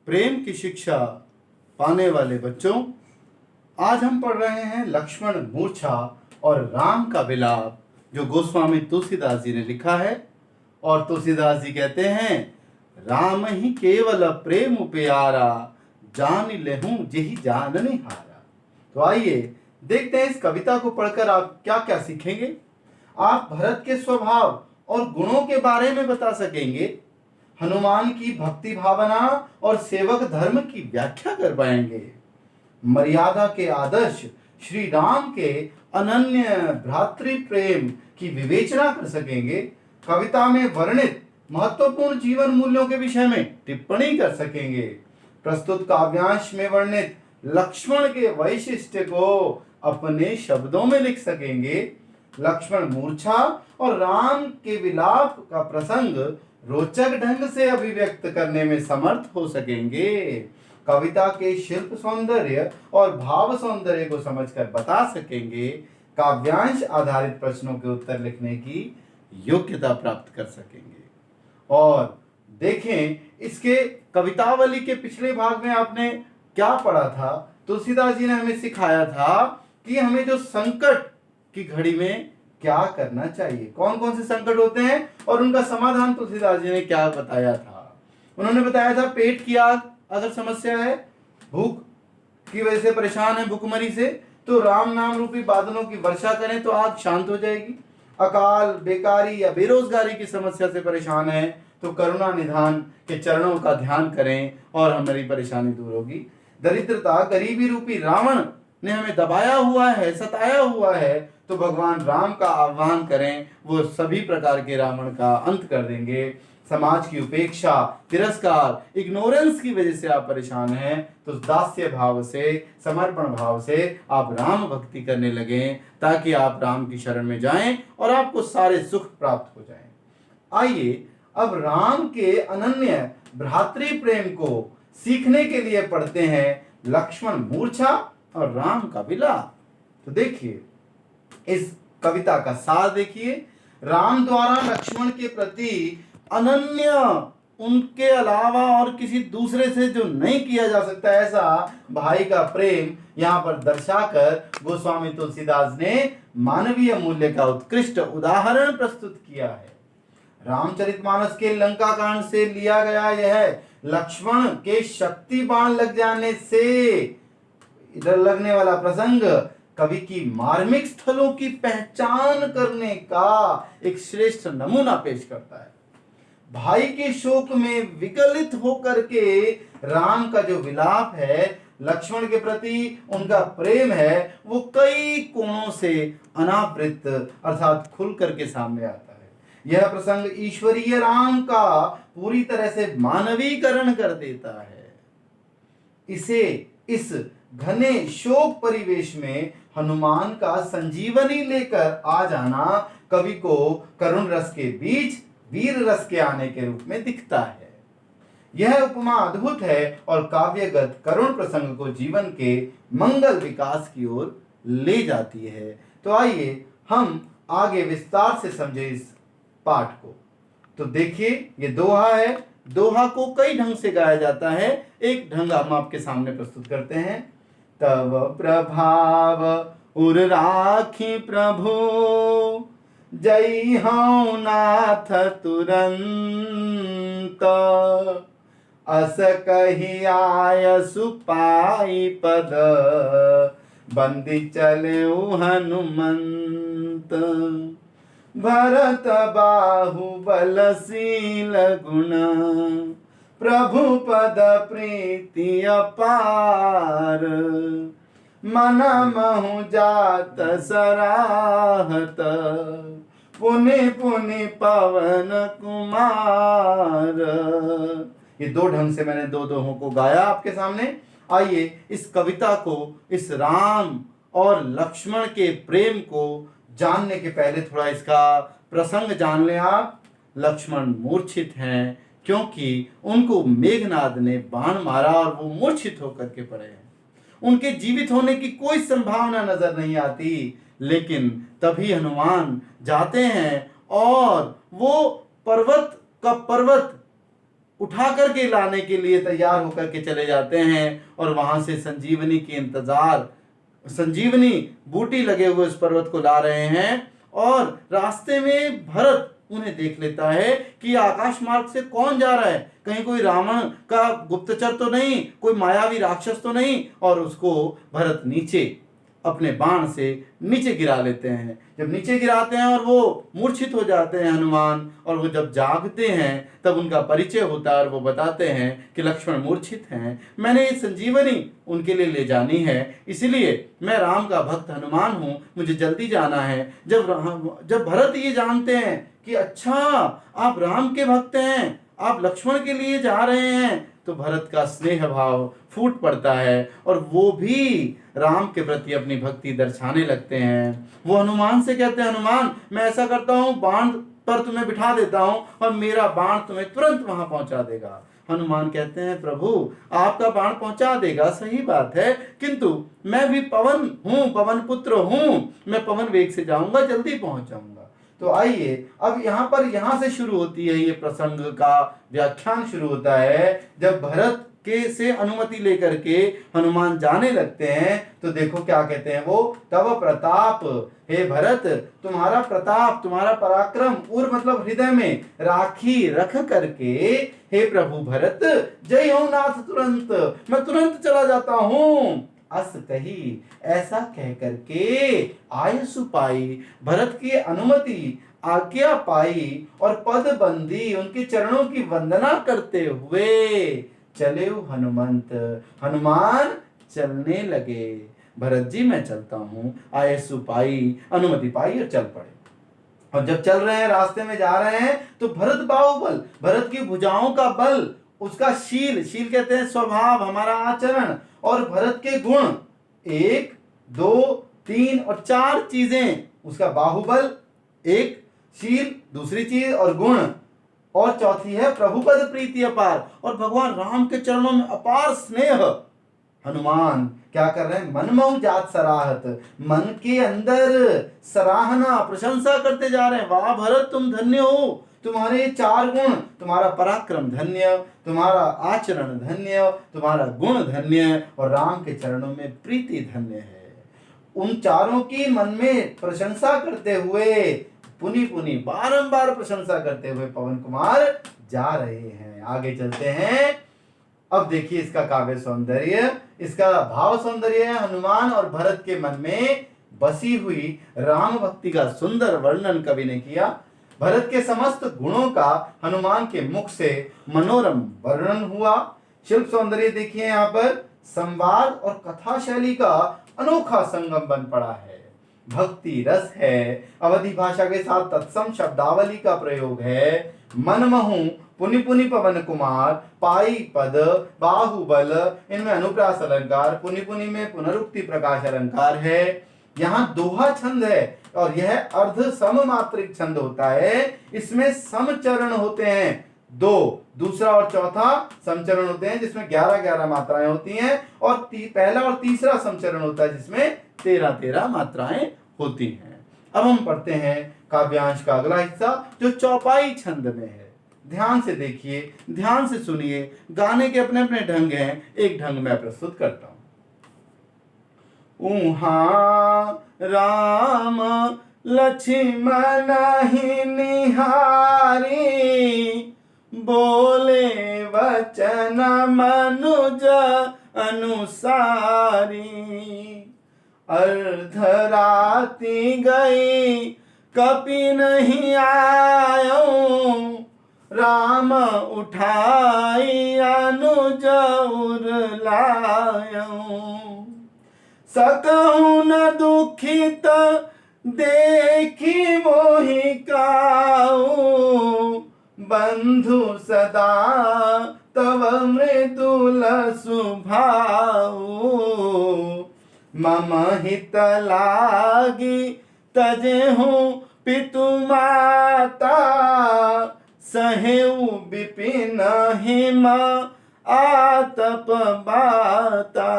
प्रेम की शिक्षा पाने वाले बच्चों, आज हम पढ़ रहे हैं लक्ष्मण मूर्छा और राम का विलाप, जो गोस्वामी तुलसीदास जी ने लिखा है। और तुलसीदास जी कहते हैं, राम ही केवल प्रेम प्यारा, जान लेहूं जेहि जानने हारा। तो आइए देखते हैं इस कविता को पढ़कर आप क्या क्या सीखेंगे। आप भरत के स्वभाव और गुणों के बारे में बता सकेंगे, हनुमान की भक्ति भावना और सेवक धर्म की व्याख्या कर पाएंगे, मर्यादा के आदर्श श्री राम के अनन्य भ्रातृ प्रेम की विवेचना कर सकेंगे, कविता में वर्णित महत्वपूर्ण जीवन मूल्यों के विषय में टिप्पणी कर सकेंगे, प्रस्तुत काव्यांश में वर्णित लक्ष्मण के वैशिष्ट्य को अपने शब्दों में लिख सकेंगे, लक्ष्मण मूर्छा और राम के विलाप का प्रसंग रोचक ढंग से अभिव्यक्त करने में समर्थ हो सकेंगे, कविता के शिल्प सौंदर्य और भाव सौंदर्य को समझकर बता सकेंगे, काव्यांश आधारित प्रश्नों के उत्तर लिखने की योग्यता प्राप्त कर सकेंगे। और देखें, इसके कवितावली के पिछले भाग में आपने क्या पढ़ा था। तुलसीदास जी ने हमें सिखाया था कि हमें जो संकट की घड़ी में क्या करना चाहिए, कौन कौन से संकट होते हैं और उनका समाधान तुलसीदास जी ने क्या बताया था। उन्होंने बताया था, पेट की आग अगर समस्या है, भूख की वजह से परेशान है, भूखमरी से, तो राम नाम रूपी बादलों की वर्षा करें तो आग शांत हो जाएगी। अकाल, बेकारी या बेरोजगारी की समस्या से परेशान है तो करुणा निधान के चरणों का ध्यान करें और हमारी परेशानी दूर होगी। दरिद्रता, गरीबी रूपी रावण ने हमें दबाया हुआ है, सताया हुआ है, तो भगवान राम का आह्वान करें, वो सभी प्रकार के रावण का अंत कर देंगे। समाज की उपेक्षा, तिरस्कार, इग्नोरेंस की वजह से आप परेशान हैं तो दास्य भाव से, समर्पण भाव से आप राम भक्ति करने लगें, ताकि आप राम की शरण में जाएं और आपको सारे सुख प्राप्त हो जाएं। आइए अब राम के अनन्य भ्रातृ प्रेम को सीखने के लिए पढ़ते हैं लक्ष्मण मूर्छा और राम का विलाप। तो देखिए, इस कविता का सार देखिए। राम द्वारा लक्ष्मण के प्रति अनन्य, उनके अलावा और किसी दूसरे से जो नहीं किया जा सकता, ऐसा भाई का प्रेम यहाँ पर दर्शाकर गोस्वामी तुलसीदास ने मानवीय मूल्य का उत्कृष्ट उदाहरण प्रस्तुत किया है। रामचरितमानस के लंका कांड से लिया गया यह लक्ष्मण के शक्ति बाण लग जाने से इधर लगने वाला प्रसंग कवि की मार्मिक स्थलों की पहचान करने का एक श्रेष्ठ नमूना पेश करता है। भाई के शोक में विकलित होकर के राम का जो विलाप है, लक्ष्मण के प्रति उनका प्रेम है, वो कई कोणों से अनावृत अर्थात खुल करके सामने आता है। यह प्रसंग ईश्वरीय राम का पूरी तरह से मानवीकरण कर देता है। इसे इस घने शोक परिवेश में हनुमान का संजीवनी लेकर आ जाना कवि को करुण रस के बीच वीर रस के आने के रूप में दिखता है। यह उपमा अद्भुत है और काव्यगत करुण प्रसंग को जीवन के मंगल विकास की ओर ले जाती है। तो आइए हम आगे विस्तार से समझे इस पाठ को। तो देखिए, ये दोहा है। दोहा को कई ढंग से गाया जाता है, एक ढंग हम आपके सामने प्रस्तुत करते हैं। तव प्रभाव उर राखी प्रभु, जय हूँ नाथ तुरंत, अस कही आय सुपाई पद, बंदी चले हनुमंत, भरत बाहुबलशील गुण, प्रभु पद प्रीति अपार, मन महु जात सराहत, पुनि पुनि पवन कुमार। ये दो ढंग से मैंने दो दोहों को गाया आपके सामने। आइए इस कविता को, इस राम और लक्ष्मण के प्रेम को जानने के पहले थोड़ा इसका प्रसंग जान लें आप। लक्ष्मण मूर्छित हैं क्योंकि उनको मेघनाद ने बाण मारा और वो मूर्छित होकर के पड़े हैं। उनके जीवित होने की कोई संभावना नजर नहीं आती, लेकिन तभी हनुमान जाते हैं और वो पर्वत का पर्वत उठा करके लाने के लिए तैयार होकर के चले जाते हैं और वहां से संजीवनी के इंतजार, संजीवनी बूटी लगे हुए उस पर्वत को ला रहे हैं। और रास्ते में भरत उन्हें देख लेता है कि आकाश मार्ग से कौन जा रहा है, कहीं कोई रावण का गुप्तचर तो नहीं, कोई मायावी राक्षस तो नहीं। और उसको भरत नीचे अपने बाण से नीचे गिरा लेते हैं। जब नीचे गिराते हैं और वो मूर्छित हो जाते हैं हनुमान, और वो जब जागते हैं तब उनका परिचय होता है और वो बताते हैं कि लक्ष्मण मूर्छित हैं, मैंने ये संजीवनी उनके लिए ले जानी है, इसलिए मैं राम का भक्त हनुमान हूँ, मुझे जल्दी जाना है। जब भरत ये जानते हैं कि अच्छा आप राम के भक्त हैं, आप लक्ष्मण के लिए जा रहे हैं, तो भरत का स्नेह भाव फूट पड़ता है और वो भी राम के प्रति अपनी भक्ति दर्शाने लगते हैं। वो हनुमान से कहते हैं, हनुमान मैं ऐसा करता हूँ, बाण पर तुम्हें बिठा देता हूँ और मेरा बाण तुम्हें तुरंत वहां पहुंचा देगा। हनुमान कहते हैं, प्रभु आपका बाण पहुंचा देगा, सही बात है, किंतु मैं भी पवन हूँ, पवन पुत्र हूँ, मैं पवन वेग से जाऊंगा, जल्दी पहुंच जाऊंगा। तो आइए अब यहाँ से शुरू होती है ये प्रसंग का व्याख्यान शुरू होता है। जब भरत के से अनुमति लेकर के हनुमान जाने लगते हैं तो देखो क्या कहते हैं वो, तव प्रताप, हे भरत तुम्हारा प्रताप, तुम्हारा पराक्रम, उर मतलब हृदय में राखी रख करके, हे प्रभु भरत जय हो नाथ, तुरंत मैं तुरंत चला जाता हूँ। अस कही, ऐसा कह करके आयसु पाई, भरत की अनुमति आज्ञा पाई और पद बंदी, उनके चरणों की वंदना करते हुए चले हनुमंत, हनुमान चलने लगे। भरत जी मैं चलता हूँ, आयसु पाई, अनुमति पाई और चल पड़े। और जब चल रहे हैं, रास्ते में जा रहे हैं, तो भरत बाहुबल, भरत की भुजाओं का बल, उसका शील, शील कहते हैं स्वभाव, हमारा आचरण, और भरत के गुण, 1 2 3 और 4 चीजें, उसका बाहुबल, एक शील, दूसरी चीज और गुण, और चौथी है प्रभुपद प्रीति अपार, और भगवान राम के चरणों में अपार स्नेह। हनुमान क्या कर रहे हैं, मनमोह जात सराहत, मन के अंदर सराहना, प्रशंसा करते जा रहे हैं, वाह भरत तुम धन्य हो, तुम्हारे 4 गुण, तुम्हारा पराक्रम धन्य, तुम्हारा आचरण धन्य, तुम्हारा गुण धन्य, और राम के चरणों में प्रीति धन्य है। उन चारों की मन में प्रशंसा करते हुए, पुनी पुनी बारंबार प्रशंसा करते हुए पवन कुमार जा रहे हैं। आगे चलते हैं। अब देखिए इसका काव्य सौंदर्य, इसका भाव सौंदर्य है। हनुमान और भरत के मन में बसी हुई राम भक्ति का सुंदर वर्णन कवि ने किया। भरत के समस्त गुणों का हनुमान के मुख से मनोरम वर्णन हुआ। शिल्प सौंदर्य देखिए, यहाँ पर संवाद और कथा शैली का अनोखा संगम बन पड़ा है। भक्ति रस है, अवधि भाषा के साथ तत्सम शब्दावली का प्रयोग है। मनमहु पुनि पुनि पवन कुमार, पाई पद बाहुबल, इनमें अनुप्रास अलंकार, पुनि पुनि में पुनरुक्ति प्रकाश अलंकार है। यहाँ दोहा छंद है और यह अर्ध सममात्रिक छंद होता है। इसमें समचरण होते हैं 2, दूसरा और चौथा समचरण होते हैं जिसमें 11-11 मात्राएं होती हैं, और पहला और तीसरा समचरण होता है जिसमें 13-13 मात्राएं होती हैं। अब हम पढ़ते हैं काव्यांश का अगला हिस्सा जो चौपाई छंद में है। ध्यान से देखिए, ध्यान से सुनिए, गाने के अपने अपने ढंग हैं, एक ढंग मैं प्रस्तुत करता हूं। उहाँ राम लक्ष्मण ही निहारी, बोले वचन मनुज अनुसारी। अर्धराति गई कपि नहीं आयो, राम उठाई अनुज उरलायो। सकहु न दुखित देखी मोहि काऊ, बंधु सदा तव मृदुल सुभाऊ। मम हित लागी तजेहु पितु माता, सहेउ विपिन हिम आतप बाता।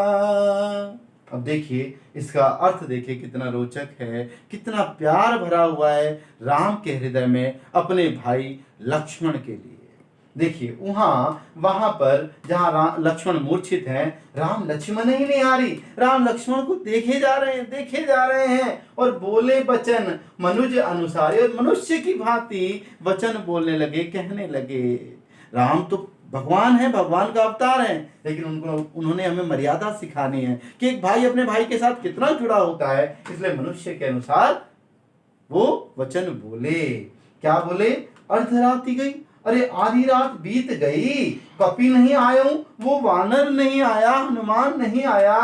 अब देखिए इसका अर्थ देखिए कितना रोचक है, कितना प्यार भरा हुआ है राम के हृदय में अपने भाई लक्ष्मण के लिए। देखिए वहां पर जहां लक्ष्मण मूर्छित हैं, राम लक्ष्मण ही नहीं आ रही, राम लक्ष्मण को देखे जा रहे हैं और बोले वचन मनुज अनुसार, मनुष्य की भांति वचन बोलने लगे, कहने लगे। राम तो भगवान है, भगवान का अवतार है, लेकिन उन्होंने हमें मर्यादा सिखानी है कि एक भाई अपने भाई के साथ कितना जुड़ा होता है, इसलिए मनुष्य के अनुसार वो वचन बोले। क्या बोले? अर्धरात्रि गई, अरे आधी रात बीत गई, कपि नहीं आयो, वो वानर नहीं आया, हनुमान नहीं आया।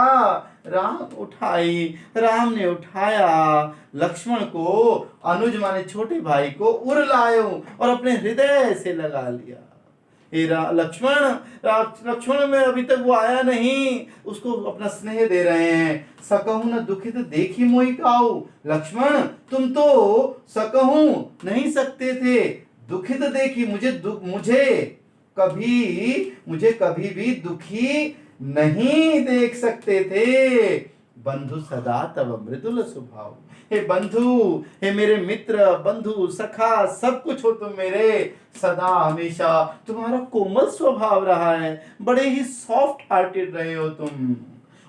राम ने उठाया लक्ष्मण को, अनुज माने छोटे भाई को उर लायो और अपने हृदय से लगा लिया। लक्ष्मण में अभी तक वो आया नहीं, उसको अपना स्नेह दे रहे हैं। सकहु न दुखित देखी मोहि काऊ, लक्ष्मण तुम तो सकहु नहीं सकते थे, दुखित देखी मुझे कभी भी दुखी नहीं देख सकते थे। बंधु सदा तब मृदुल स्वभाव, हे बंधु, हे मेरे मित्र, बंधु सखा सब कुछ हो तुम मेरे, सदा हमेशा तुम्हारा कोमल स्वभाव रहा है, बड़े ही सॉफ्ट हार्टेड रहे हो तुम।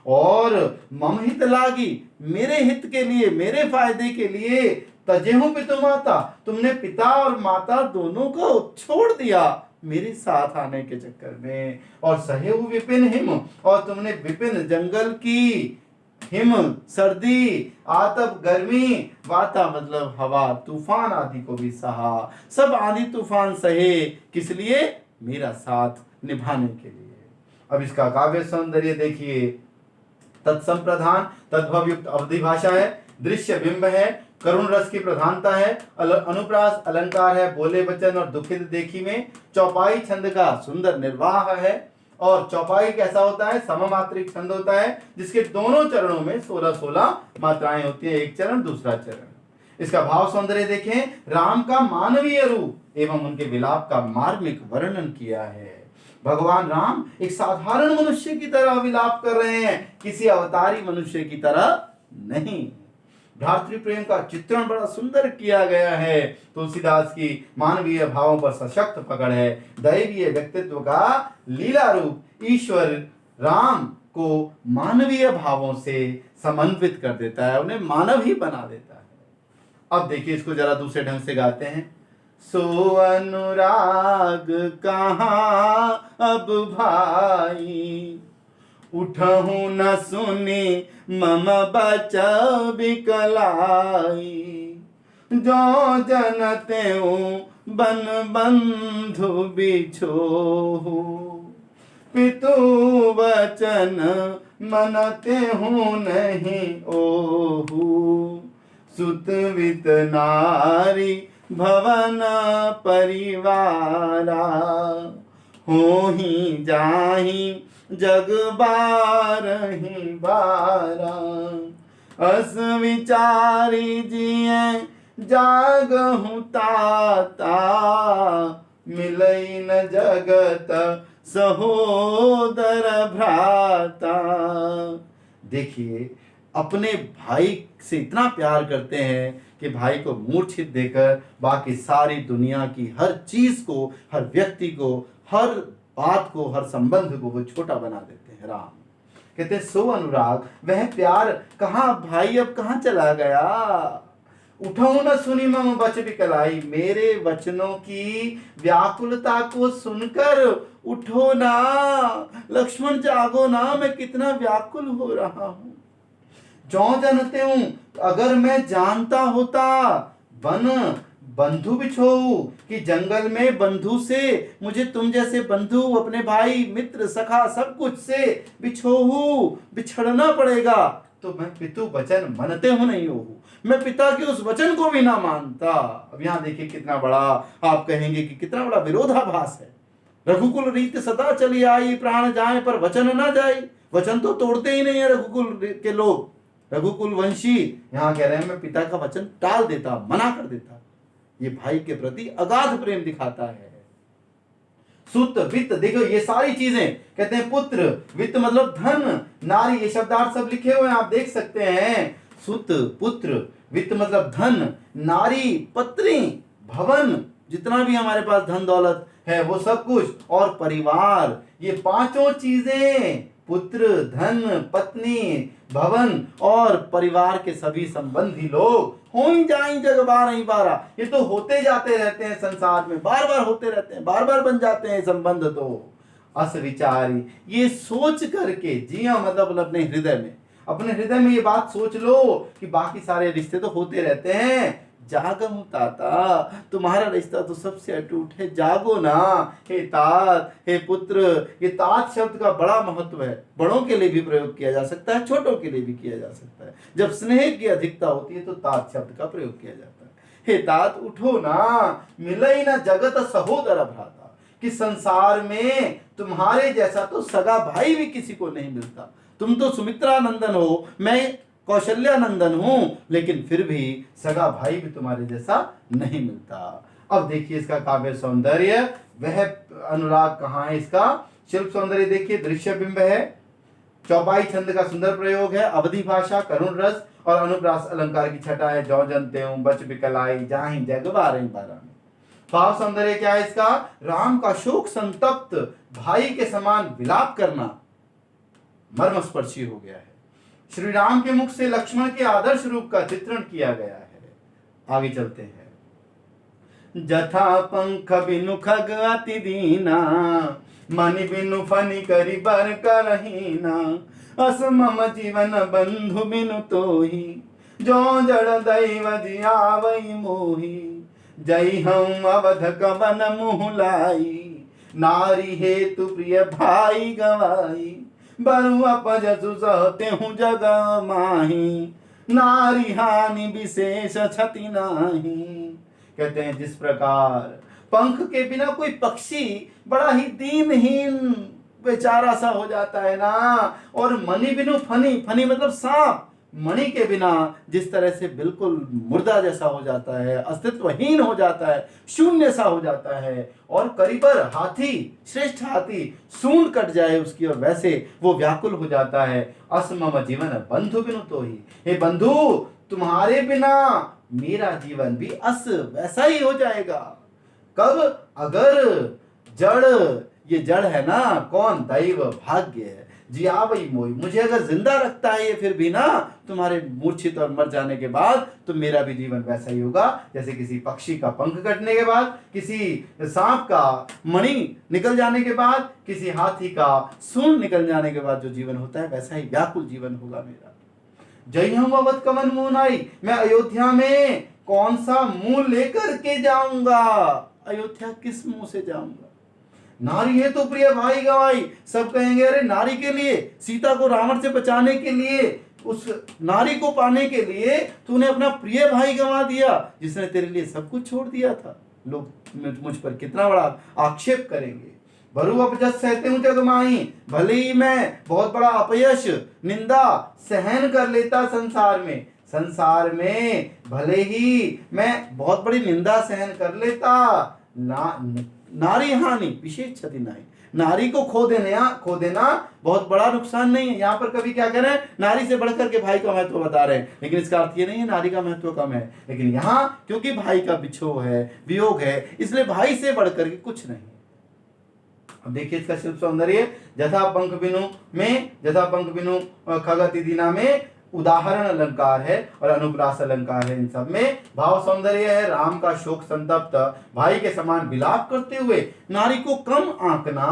और मम हित लागी, मेरे हित के लिए, मेरे फायदे के लिए, तजेहु पितु माता, तुमने पिता और माता दोनों को छोड़ दिया मेरे साथ आने के चक्कर में। और सहेहु विपिन हिम, और तुमने विपिन जंगल की, हिम सर्दी, आतप गर्मी, वाता मतलब हवा, तूफान आदि को भी सहा। सब आंधी तूफान सहे, किस लिए? मेरा साथ निभाने के लिए। अब इसका काव्य सौंदर्य देखिए, तत्संप्रधान तद्भव युक्त अवधि भाषा है, दृश्य बिंब है, करुण रस की प्रधानता है, अनुप्रास अलंकार है, बोले वचन और दुखित देखी में, चौपाई छंद का सुंदर निर्वाह है। और चौपाई कैसा होता है? सममात्रिक छंद होता है, जिसके दोनों चरणों में 16-16 मात्राएं होती है, एक चरण दूसरा चरण। इसका भाव सौंदर्य देखें, राम का मानवीय रूप एवं उनके विलाप का मार्मिक वर्णन किया है। भगवान राम एक साधारण मनुष्य की तरह विलाप कर रहे हैं, किसी अवतारी मनुष्य की तरह नहीं। भ्रातृ प्रेम का चित्रण बड़ा सुंदर किया गया है। तुलसीदास की मानवीय भावों पर सशक्त पकड़ है। दैवीय व्यक्तित्व का लीला रूप ईश्वर राम को मानवीय भावों से समन्वित कर देता है, उन्हें मानव ही बना देता है। अब देखिए इसको जरा दूसरे ढंग से गाते हैं। सो अनुराग कहाँ अब भाई, उठहु न सुनी मम बचा बिकलाई, जो जनते बन बंधु बिछोहु, पितु वचन मनते हूँ नहीं ओहु, सुत वित नारी भवन परिवारा, हो ही जाही जग बारही बारा, अस विचारी जिये जागहु ताता, मिलई न जगत सहोदर भ्राता। देखिए अपने भाई से इतना प्यार करते हैं कि भाई को मूर्छित देकर बाकी सारी दुनिया की हर चीज को, हर व्यक्ति को, हर बात को, हर संबंध को वो छोटा बना देते हैं। राम कहते हैं सो अनुराग, वह प्यार कहाँ भाई, अब कहाँ चला गया। उठाओ न सुनी मम बच बिकलाई, मेरे वचनों की व्याकुलता को सुनकर उठो ना, लक्ष्मण जागो ना, मैं कितना व्याकुल हो रहा हूं। जो जानते हूं, अगर मैं जानता होता, बंधु बिछोऊ, कि जंगल में बंधु से, मुझे तुम जैसे बंधु, अपने भाई मित्र सखा सब कुछ से बिछोऊ, बिछड़ना पड़ेगा, तो मैं पितु वचन मनते हो नहीं हो, मैं पिता के उस वचन को भी ना मानता। अब यहाँ देखिए कितना बड़ा, आप कहेंगे कि कितना बड़ा विरोधाभास है। रघुकुल रीत सदा चली आई, प्राण जाए पर वचन ना जाए। वचन तो तोड़ते ही नहीं है रघुकुल के लोग, रघुकुल वंशी। यहाँ कह रहे हैं मैं पिता का वचन टाल देता, मना कर देता। ये भाई के प्रति अगाध प्रेम दिखाता है। सुत वित्त, देखो ये सारी चीजें कहते हैं, पुत्र वित्त मतलब धन, नारी, ये शब्दार्थ सब लिखे हुए हैं, आप देख सकते हैं। सुत पुत्र, वित्त मतलब धन, नारी पत्नी, भवन जितना भी हमारे पास धन दौलत है वो सब कुछ, और परिवार, ये पांचों चीजें, पुत्र, धन, पत्नी, भवन और परिवार के सभी संबंधी लोग हो ही जाई जग बार ही बारा, ये तो होते जाते रहते हैं संसार में, बार बार होते रहते हैं, बार बार बन जाते हैं संबंध। तो अस विचारी, ये सोच करके जिया, मतलब अपने हृदय में ये बात सोच लो कि बाकी सारे रिश्ते तो होते रहते हैं। जागम ताता, तुम्हारा रिश्ता तो सबसे अटूट है, जागो ना हे तात, हे पुत्र। ये तात शब्द का बड़ा महत्व है, बड़ों के लिए भी प्रयोग किया जा सकता है, छोटों के लिए भी किया जा सकता है। जब स्नेह की अधिकता होती है तो तात शब्द का प्रयोग किया जाता है। हे तात उठो ना, मिलई ना जगत सहोदर भ्राता, कि संसार में तुम्हारे जैसा तो सगा भाई भी किसी को नहीं मिलता। तुम तो सुमित्रा नंदन हो, मैं कौशल्या नंदन हूं, लेकिन फिर भी सगा भाई भी तुम्हारे जैसा नहीं मिलता। अब देखिए इसका काव्य सौंदर्य, वह अनुराग कहाँ है इसका। शिल्प सौंदर्य देखिए, दृश्य बिंब है, चौपाई छंद का सुंदर प्रयोग है, अवधि भाषा, करुण रस और अनुप्रास अलंकार की छटा है। जौ जनते हूं बच बिकलाई, जाहि जग बारह बारह। भाव सौंदर्य क्या है इसका। राम का शोक संतप्त भाई के समान विलाप करना मर्मस्पर्शी हो गया है। श्री राम के मुख से लक्ष्मण के आदर्श रूप का चित्रण किया गया है। आगे चलते हैं। जथा पंख बिनु खग अति दीना, मनि बिनु फनि करि बर करहीना, अस मम जीवन बंधु बिनु तोही, जो जड़ दैव जियावई मोही, जय हम अवध कवन मुँह लाई, नारी हेतु प्रिय भाई गवाई, बरु अपजसु सहते हूँ जग माही, नारी हानि विशेष क्षति नाही। कहते हैं जिस प्रकार पंख के बिना कोई पक्षी बड़ा ही दीनहीन बेचारा सा हो जाता है ना, और मणि बिनु फनी, फनी मतलब सांप, मणि के बिना जिस तरह से बिल्कुल मुर्दा जैसा हो जाता है, अस्तित्वहीन हो जाता है, शून्य सा हो जाता है, और करीबर हाथी, श्रेष्ठ हाथी सूंड कट जाए उसकी, और वैसे वो व्याकुल हो जाता है। असमम जीवन बंधु बिनु तो ही, हे बंधु तुम्हारे बिना मेरा जीवन भी अस वैसा ही हो जाएगा। कब, अगर जड़, ये जड़ है ना कौन, दैव भाग्य है, जियावई मोई, मुझे अगर जिंदा रखता है ये फिर भी ना, तुम्हारे मूर्छित और मर जाने के बाद तो मेरा भी जीवन वैसा ही होगा जैसे किसी पक्षी का पंख कटने के बाद, किसी सांप का मणि निकल जाने के बाद, किसी हाथी का सूंड निकल जाने के बाद जो जीवन होता है, वैसा ही व्याकुल जीवन होगा मेरा। जय हम अवध कवन मुँह नाई, मैं अयोध्या में कौन सा मुंह लेकर के जाऊंगा, अयोध्या किस मुंह से जाऊंगा। नारी है तो प्रिय भाई गवाई, सब कहेंगे अरे नारी के लिए, सीता को रावण से बचाने के लिए, उस नारी को पाने के लिए तूने अपना प्रिय भाई गंवा दिया, जिसने तेरे लिए सब कुछ छोड़ दिया था। लोग मुझ पर कितना बड़ा आक्षेप करेंगे। बरु अपजस सहते हूं जग माही, भले ही मैं बहुत बड़ा अपयश निंदा सहन कर लेता संसार में भले ही मैं बहुत बड़ी निंदा सहन कर लेता, नारी हानि विशेष क्षति नहीं, नारी को खो देना बहुत बड़ा नुकसान नहीं है। यहाँ पर कभी क्या कह रहे हैं, नारी से बढ़कर के भाई का महत्व बता रहे हैं, लेकिन इसका अर्थ ये नहीं है नारी का महत्व कम है, लेकिन यहाँ क्योंकि भाई का बिछोह है, वियोग है, इसलिए भाई से बढ़कर के कुछ नहीं। अब देखिए इसका शिल्प सौंदर्य, जथा पंख बिनु खगति दीना में उदाहरण अलंकार है और अनुप्रास अलंकार है। इन सब में भाव सौंदर्य है, राम का शोक संतप्त भाई के समान विलाप करते हुए नारी को कम आंकना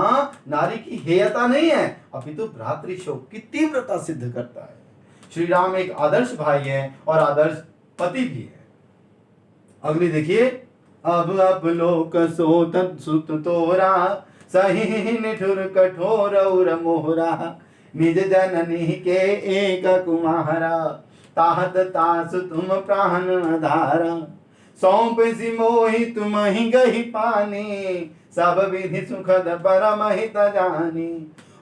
नारी की हेयता नहीं है, अपितु भ्रातृ शोक की तीव्रता सिद्ध करता है। श्री राम एक आदर्श भाई है और आदर्श पति भी है। अगली देखिए, अब लोक सोत सुत तोरा, सही निठुर कठोर और मोहरा, निज जननी के एक कुमारा, ताहत तासु तुम प्राण आधारा, सौंप सी मोहि तुम ही गही पानी, सब विधि सुखद परम हित जानी,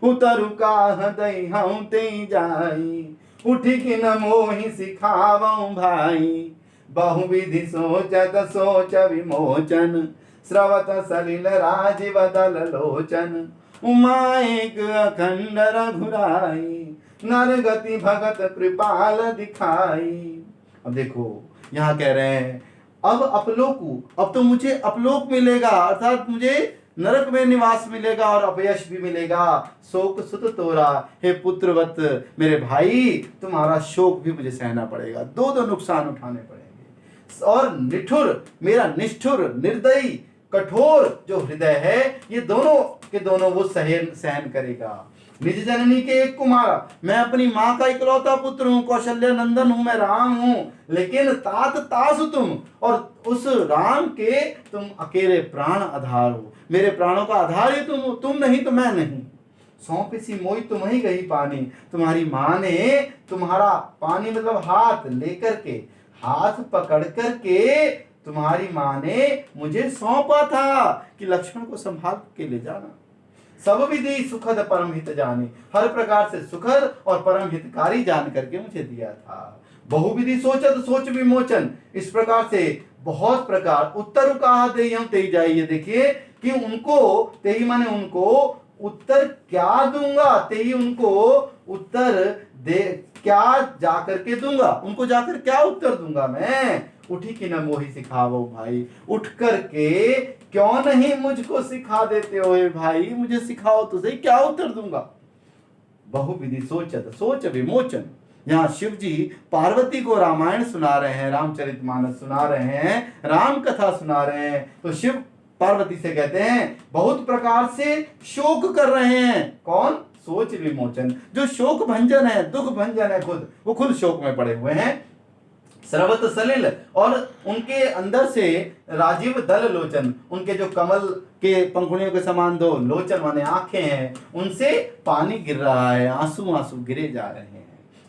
उतरु काह दई हूँ ते जाई, उठी कि न मोहि सिखावऊँ भाई, बहुविधि सोचत सोच विमोचन, स्रवत सलिल राजीव दल लोचन, उमा एक अखंड रघुराई, नर गति भगत कृपाल दिखाई। अब देखो यहाँ कह रहे हैं अब अपलोकु, अब तो मुझे अपलोक मिलेगा, अर्थात मुझे नरक में निवास मिलेगा और अपयश भी मिलेगा। शोक सुत तोरा, हे पुत्रवत मेरे भाई, तुम्हारा शोक भी मुझे सहना पड़ेगा, दो दो नुकसान उठाने पड़ेंगे। और निठुर, मेरा निष्ठुर, निर्दयी, कठोर जो हृदय है, ये दोनों के दोनों वो सहन करेगा। निज जननी के एक कुमारा, मैं अपनी माँ का इकलौता पुत्र हूँ, कौशल्य नंदन हूँ, मैं राम हूँ, लेकिन तात तासु तुम, और उस राम के तुम अकेले प्राण आधार हो, मेरे प्राणों का आधार ही तुम हो, तुम नहीं तो मैं नहीं। सौंप सी मोई तुम ही गई पानी, तुम्हारी माँ ने तुम्हारा पानी मतलब हाथ लेकर के, हाथ पकड़ करके तुम्हारी माँ ने मुझे सौंपा था कि लक्ष्मण को संभाल के ले जाना। सब विधि सुखद परम हित जाने, हर प्रकार से सुखद और परम हितकारी जान करके मुझे दिया था। बहुविधि सोचत सोच विमोचन, इस प्रकार से बहुत प्रकार उत्तर कहा दे ते जाइए। देखिए कि उनको तेई माने उनको उत्तर क्या दूंगा, तेई उनको उत्तर दे क्या जाकर के दूंगा, उनको जाकर क्या उत्तर दूंगा मैं। उठी कि न मोही सिखावो भाई, उठ करके क्यों नहीं मुझको सिखा देते हो भाई, मुझे सिखाओ तो सही, क्या उत्तर दूंगा। बहुविधि सोचत सोच विमोचन, यहाँ शिव जी पार्वती को रामायण सुना रहे हैं, रामचरितमानस सुना रहे हैं, राम कथा सुना रहे हैं। तो शिव पार्वती से कहते हैं बहुत प्रकार से शोक कर रहे हैं। कौन? सोच विमोचन, जो शोक भंजन है, दुख भंजन है, खुद वो खुद शोक में पड़े हुए हैं। स्रवत सलिल, और उनके अंदर से राजीव दल लोचन, उनके जो कमल के पंखुड़ियों के समान दो लोचन माने आंखें हैं, उनसे पानी गिर रहा है, आंसू आंसू गिरे जा रहे हैं।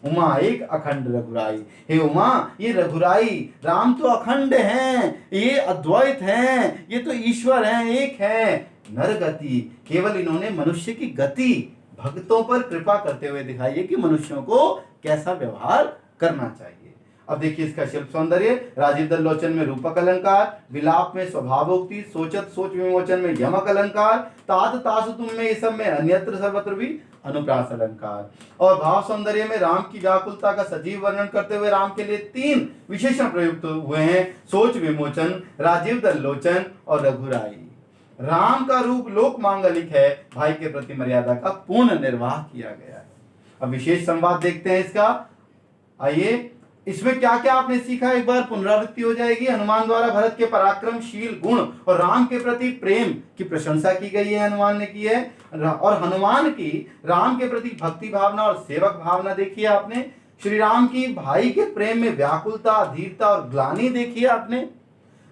उमा एक अखंड रघुराई, हे उमा ये रघुराई राम तो अखंड हैं, ये अद्वैत हैं, ये तो ईश्वर हैं, एक हैं। नर गति, केवल इन्होंने मनुष्य की गति भक्तों पर कृपा करते हुए दिखाई है कि मनुष्यों को कैसा व्यवहार करना चाहिए। अब देखिए इसका शिल्प सौंदर्य, राजीव दल लोचन में रूपक अलंकार, विलाप में स्वभावोक्ति, सोचत सोच विमोचन में यमक अलंकार, तात तासु तुम में ये सब में अन्यत्र सर्वत्र भी अनुप्रास अलंकार। और भाव सौंदर्य में राम की व्याकुलता का सजीव वर्णन करते हुए राम के लिए 3 विशेषण प्रयुक्त हुए हैं, सोच विमोचन, राजीव दल लोचन और रघुराई। राम का रूप लोक मांगलिक है, भाई के प्रति मर्यादा का पूर्ण निर्वाह किया गया है। अब विशेष संवाद देखते हैं इसका। आइए इसमें क्या क्या आपने सीखा, एक बार पुनरावृत्ति हो जाएगी। हनुमान द्वारा भरत के पराक्रमशील गुण और राम के प्रति प्रेम की प्रशंसा की गई है, हनुमान ने की है। और हनुमान की राम के प्रति भक्ति भावना और सेवक भावना देखी है आपने। श्री राम की भाई के प्रेम में व्याकुलता, धीरता और ग्लानि देखी है आपने।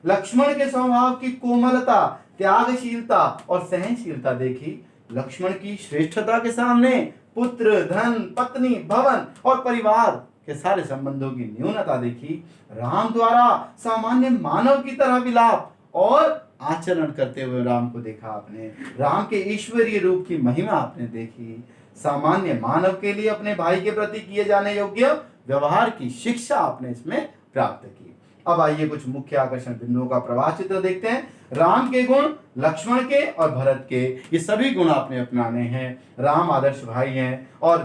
लक्ष्मण के स्वभाव की कोमलता, त्यागशीलता और सहनशीलता देखी। लक्ष्मण की श्रेष्ठता के सामने पुत्र, धन, पत्नी, भवन और परिवार के सारे संबंधों की न्यूनता देखी। राम द्वारा सामान्य मानव की तरह विलाप और आचरण करते हुए राम को देखा आपने। राम के ईश्वरीय रूप की महिमा आपने देखी। सामान्य मानव के लिए अपने भाई के प्रति किए जाने योग्य व्यवहार की शिक्षा आपने इसमें प्राप्त की। अब आइए कुछ मुख्य आकर्षण बिंदुओं का प्रवाह चित्र देखते हैं। राम के गुण, लक्ष्मण के और भरत के, ये सभी गुण आपने अपनाने हैं। राम आदर्श भाई हैं और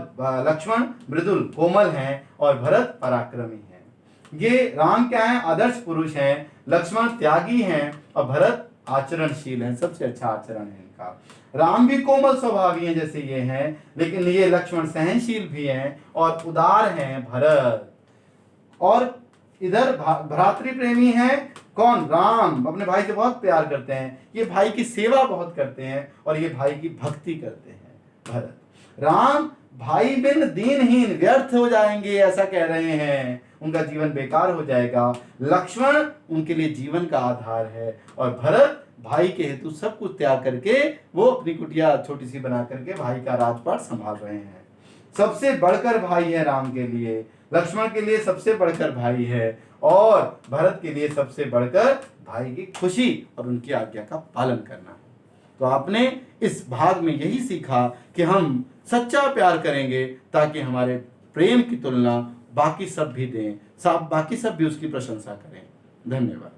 लक्ष्मण मृदुल कोमल हैं और भरत पराक्रमी हैं। ये राम क्या है? आदर्श पुरुष हैं, लक्ष्मण त्यागी हैं और भरत आचरणशील हैं, सबसे अच्छा आचरण है इनका। राम भी कोमल स्वभावी हैं जैसे ये हैं, लेकिन ये लक्ष्मण सहनशील भी हैं और उदार हैं भरत। और इधर भ्रातृ प्रेमी हैं कौन? राम अपने भाई से बहुत प्यार करते हैं, ये भाई की सेवा बहुत करते हैं और ये भाई की भक्ति करते हैं भरत। राम भाई बिन दीनहीन व्यर्थ हो जाएंगे ऐसा कह रहे हैं, उनका जीवन बेकार हो जाएगा। लक्ष्मण उनके लिए जीवन का आधार है और भरत भाई के हेतु सब कुछ त्याग करके वो अपनी कुटिया छोटी सी बना करके भाई का राजपाट संभाल रहे हैं। सबसे बढ़कर भाई है राम के लिए, लक्ष्मण के लिए सबसे बढ़कर भाई है और भरत के लिए सबसे बढ़कर भाई की खुशी और उनकी आज्ञा का पालन करना है। तो आपने इस भाग में यही सीखा कि हम सच्चा प्यार करेंगे ताकि हमारे प्रेम की तुलना बाकी सब भी दें, बाकी सब भी उसकी प्रशंसा करें। धन्यवाद।